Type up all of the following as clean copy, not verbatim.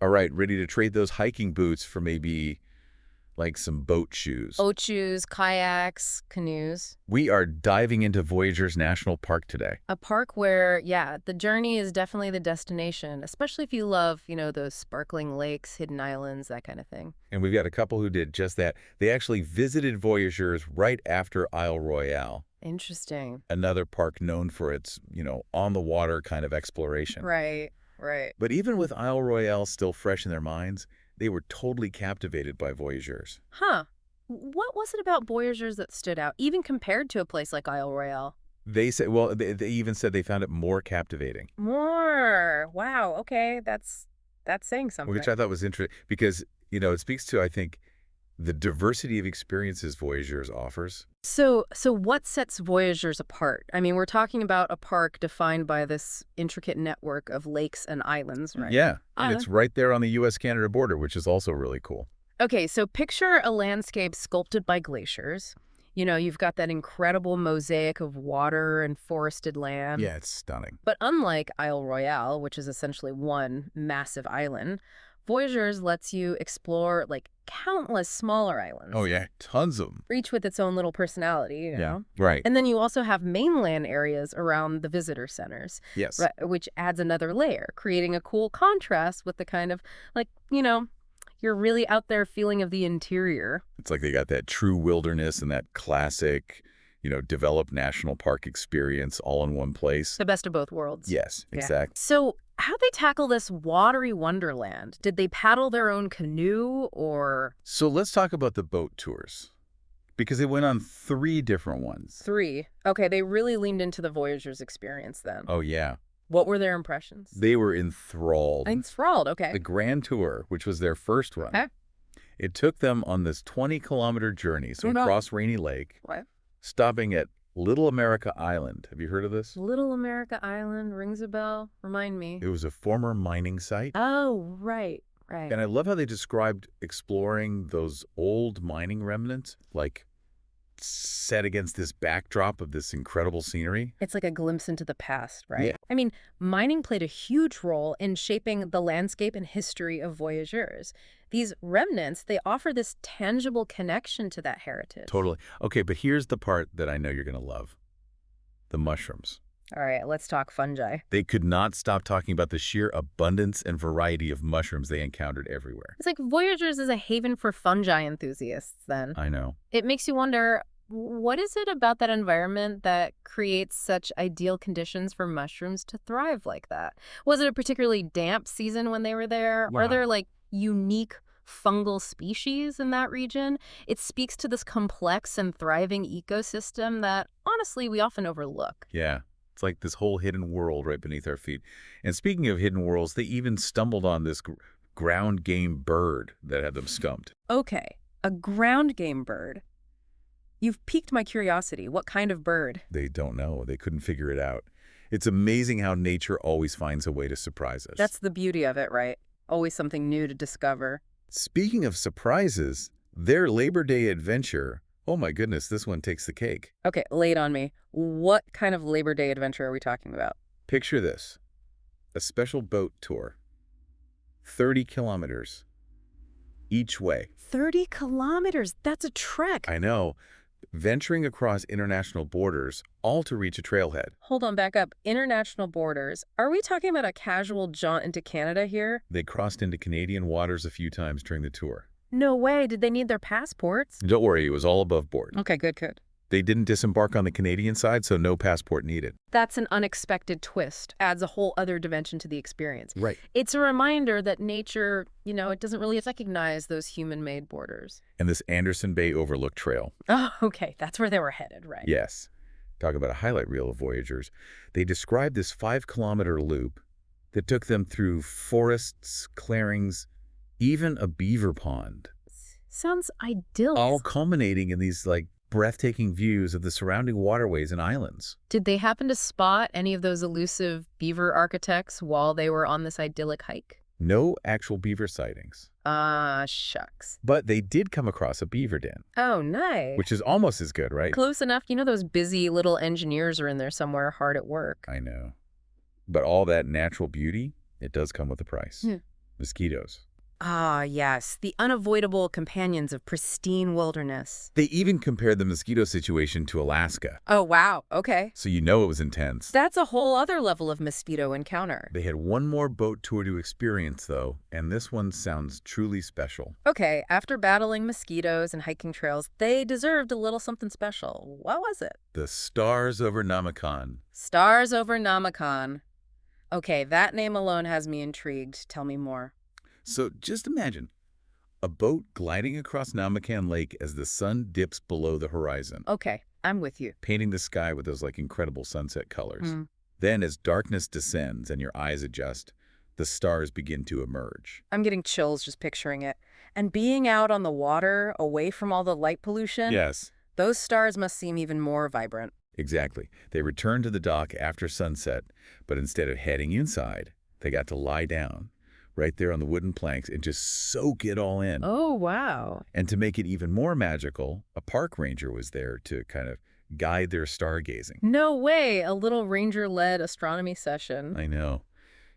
All right, ready to trade those hiking boots for maybe like some boat shoes. Boat shoes, kayaks, canoes. We are diving into Voyageurs National Park today. A park where, yeah, the journey is definitely the destination, especially if you love, those sparkling lakes, hidden islands, that kind of thing. And we've got a couple who did just that. They actually visited Voyageurs right after Isle Royale, Interesting. another park known for its, on-the-water kind of exploration. Right, right. But even with Isle Royale still fresh in their minds, they were totally captivated by Voyageurs. Huh. What was it about Voyageurs that stood out, even compared to a place like Isle Royale? They said, well, they even said they found it more captivating, More. Wow. Okay, that's saying something. which I thought was interesting because, it speaks to, I think, the diversity of experiences Voyageurs offers. So what sets Voyageurs apart? I mean, we're talking about a park defined by this intricate network of lakes and islands, right? Yeah, and it's right there on the U.S.-Canada border, which is also really cool. Okay, so picture a landscape sculpted by glaciers. You've got that incredible mosaic of water and forested land. Yeah, it's stunning. But unlike Isle Royale, which is essentially one massive island, Voyageurs lets you explore like countless smaller islands. Oh, yeah, tons of them. Each with its own little personality, Yeah, right. And then you also have mainland areas around the visitor centers, Yes. right, which adds another layer, creating a cool contrast with the kind of like, you're really out there feeling of the interior. It's like they got that true wilderness and that classic, developed national park experience all in one place. The best of both worlds. Yes, Yeah. exactly. So how'd they tackle this watery wonderland? Did they paddle their own canoe or So let's talk about the boat tours because they went on 3 different ones. three? Okay, they really leaned into the Voyageurs experience then. Oh, yeah. What were their impressions? They were enthralled. Enthralled, okay. The Grand Tour, which was their first one, Okay. it took them on this 20-kilometer journey, so across Rainy Lake, What? stopping at Little America Island. Have you heard of this? Little America Island rings a bell. Remind me. It was a former mining site. Oh, right, right. And I love how they described exploring those old mining remnants, like set against this backdrop of this incredible scenery. It's like a glimpse into the past, right? Yeah. I mean, mining played a huge role in shaping the landscape and history of Voyageurs. These remnants, they offer this tangible connection to that heritage. Totally. Okay, but here's the part that I know you're going to love. The mushrooms. All right, let's talk fungi. They could not stop talking about the sheer abundance and variety of mushrooms they encountered everywhere. It's like Voyageurs is a haven for fungi enthusiasts then. I know. It makes you wonder, what is it about that environment that creates such ideal conditions for mushrooms to thrive like that? Was it a particularly damp season when they were there? Wow. Are there like unique fungal species in that region? It speaks to this complex and thriving ecosystem that honestly we often overlook. Yeah. It's like this whole hidden world right beneath our feet. And speaking of hidden worlds, they even stumbled on this ground game bird that had them stumped. Okay, a ground game bird. You've piqued my curiosity. What kind of bird? They don't know. They couldn't figure it out. It's amazing how nature always finds a way to surprise us. That's the beauty of it, right? Always something new to discover. Speaking of surprises, their Labor Day adventure, oh my goodness, this one takes the cake. Okay, lay it on me. What kind of Labor Day adventure are we talking about? Picture this. A special boat tour. 30 kilometers each way. 30 kilometers. That's a trek. I know. Venturing across international borders, all to reach a trailhead. Hold on, back up. International borders. Are we talking about a casual jaunt into Canada here? They crossed into Canadian waters a few times during the tour. No way. Did they need their passports? Don't worry, it was all above board. Okay, good, good. They didn't disembark on the Canadian side, so no passport needed. That's an unexpected twist. Adds a whole other dimension to the experience. Right. It's a reminder that nature, it doesn't really recognize those human-made borders. And this Anderson Bay Overlook Trail. Oh, okay. That's where they were headed, right? Yes. Talk about a highlight reel of Voyageurs. They described this 5-kilometer loop that took them through forests, clearings, even a beaver pond. Sounds idyllic. All culminating in these, breathtaking views of the surrounding waterways and islands. Did they happen to spot any of those elusive beaver architects while they were on this idyllic hike? No actual beaver sightings. Ah, shucks. But they did come across a beaver den, Oh, nice. which is almost as good, right? Close enough. Those busy little engineers are in there somewhere hard at work. I know. But all that natural beauty, it does come with a price. Yeah. Mosquitoes. Ah, yes, the unavoidable companions of pristine wilderness. They even compared the mosquito situation to Alaska, Oh, wow. Okay. so you know it was intense. That's a whole other level of mosquito encounter. They had one more boat tour to experience, though, and this one sounds truly special. Okay, after battling mosquitoes and hiking trails, they deserved a little something special. What was it? The stars over Namakan. Stars over Namakan. Okay, that name alone has me intrigued. Tell me more. So just imagine a boat gliding across Namakan Lake as the sun dips below the horizon, Okay, I'm with you. painting the sky with those incredible sunset colors. Mm. Then as darkness descends and your eyes adjust, the stars begin to emerge. I'm getting chills just picturing it. And being out on the water, away from all the light pollution, Yes, those stars must seem even more vibrant. exactly. They returned to the dock after sunset, but instead of heading inside, they got to lie down right there on the wooden planks and just soak it all in. Oh, wow. And to make it even more magical, a park ranger was there to kind of guide their stargazing. No way, a little ranger-led astronomy session. I know.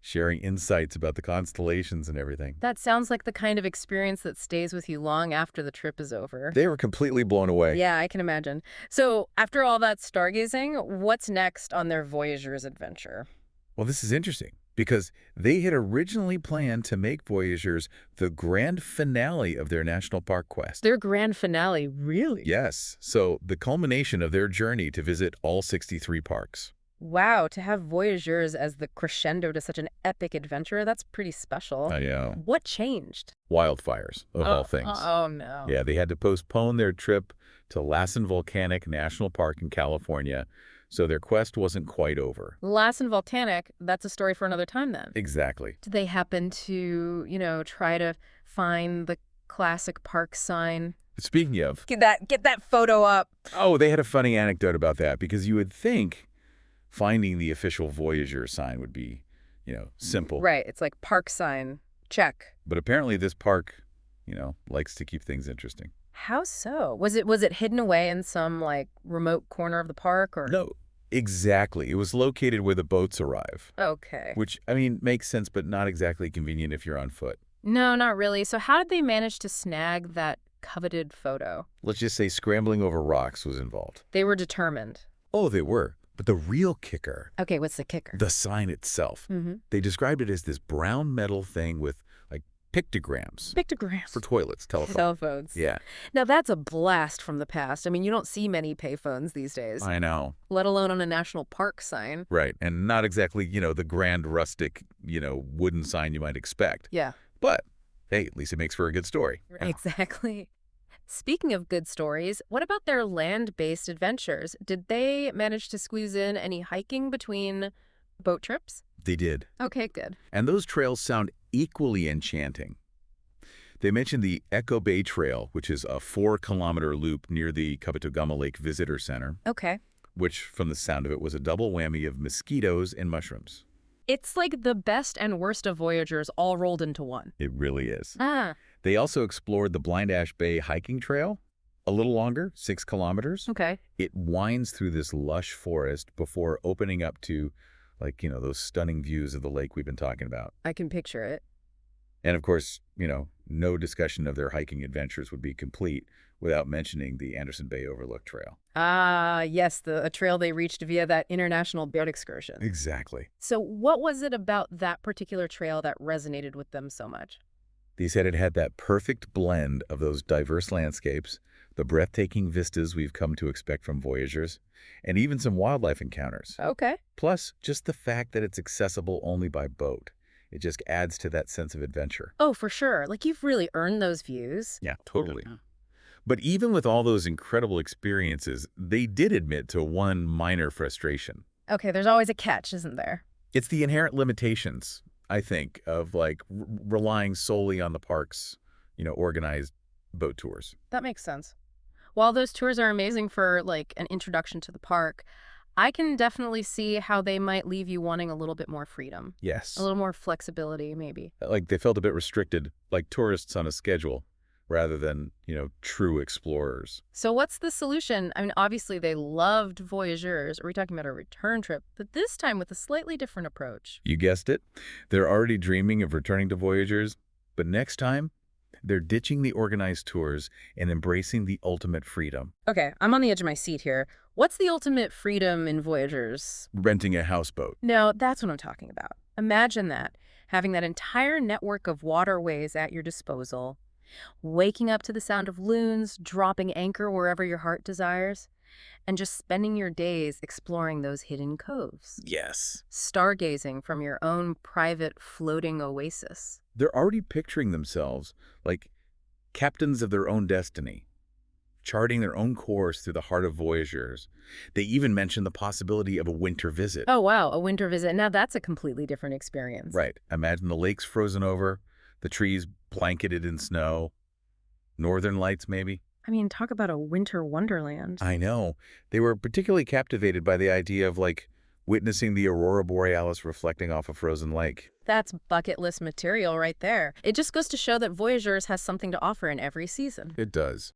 Sharing insights about the constellations and everything. That sounds like the kind of experience that stays with you long after the trip is over. They were completely blown away. Yeah, I can imagine. So, after all that stargazing, what's next on their Voyageurs adventure? Well, this is interesting because they had originally planned to make Voyageurs the grand finale of their national park quest. Their grand finale, really? Yes, so the culmination of their journey to visit all 63 parks. Wow, to have Voyageurs as the crescendo to such an epic adventure, that's pretty special. I know. What changed? Wildfires, of all things. Oh, no. Yeah, they had to postpone their trip to Lassen Volcanic National Park in California, so their quest wasn't quite over. Lassen Volcanic, that's a story for another time then. Exactly. Did they happen to, try to find the classic park sign? Speaking of, Get that photo up. oh, they had a funny anecdote about that because you would think finding the official Voyager sign would be, simple. Right, it's like park sign, check. But apparently this park, likes to keep things interesting. How so? Was it hidden away in some remote corner of the park or? No, exactly. It was located where the boats arrive, Okay. which, makes sense, but not exactly convenient if you're on foot. No, not really. So how did they manage to snag that coveted photo? Let's just say scrambling over rocks was involved. They were determined. Oh, they were. But the real kicker, Okay, what's the kicker? the sign itself. Mm-hmm. They described it as this brown metal thing with, pictograms Pictograms. for toilets, telephone. Cell phones. Yeah, Now that's a blast from the past. I mean, you don't see many payphones these days, I know. let alone on a national park sign. Right, and not exactly, the grand rustic, wooden sign you might expect. Yeah, But, hey, at least it makes for a good story. exactly. Speaking of good stories, what about their land-based adventures? Did they manage to squeeze in any hiking between boat trips? They did. Okay, good. And those trails sound equally enchanting. They mentioned the Echo Bay Trail, which is a 4-kilometer loop near the Kabetogama Lake Visitor Center, Okay. which, from the sound of it, was a double whammy of mosquitoes and mushrooms. It's like the best and worst of Voyagers all rolled into one. It really is. Ah, They also explored the Blind Ash Bay hiking trail, a little longer, 6 kilometers. okay. It winds through this lush forest before opening up to, those stunning views of the lake we've been talking about. I can picture it. And of course, no discussion of their hiking adventures would be complete without mentioning the Anderson Bay Overlook Trail. Ah, yes, a trail they reached via that international boat excursion. Exactly. So what was it about that particular trail that resonated with them so much? They said it had that perfect blend of those diverse landscapes, the breathtaking vistas we've come to expect from Voyagers, and even some wildlife encounters. Okay. Plus, just the fact that it's accessible only by boat. It just adds to that sense of adventure. Oh, for sure. You've really earned those views. Yeah, totally. But even with all those incredible experiences, they did admit to one minor frustration. Okay, there's always a catch, isn't there? It's the inherent limitations, I think, of relying solely on the park's, organized boat tours. That makes sense. While those tours are amazing for an introduction to the park, I can definitely see how they might leave you wanting a little bit more freedom. Yes. A little more flexibility, maybe. They felt a bit restricted, like tourists on a schedule, rather than, true explorers. So what's the solution? I mean, obviously they loved Voyageurs. Are we talking about a return trip? But this time with a slightly different approach. You guessed it. They're already dreaming of returning to Voyagers, but next time, they're ditching the organized tours and embracing the ultimate freedom. Okay, I'm on the edge of my seat here. What's the ultimate freedom in Voyageurs? Renting a houseboat. No, that's what I'm talking about. Imagine that, having that entire network of waterways at your disposal, waking up to the sound of loons, dropping anchor wherever your heart desires, and just spending your days exploring those hidden coves. Yes. Stargazing from your own private floating oasis. They're already picturing themselves like captains of their own destiny, charting their own course through the heart of Voyageurs. They even mention the possibility of a winter visit. Oh, wow, a winter visit. Now that's a completely different experience. Right. Imagine the lakes frozen over, the trees blanketed in snow, northern lights maybe. I mean, talk about a winter wonderland. I know. They were particularly captivated by the idea of, witnessing the aurora borealis reflecting off a frozen lake. That's bucket list material right there. It just goes to show that Voyageurs has something to offer in every season. It does.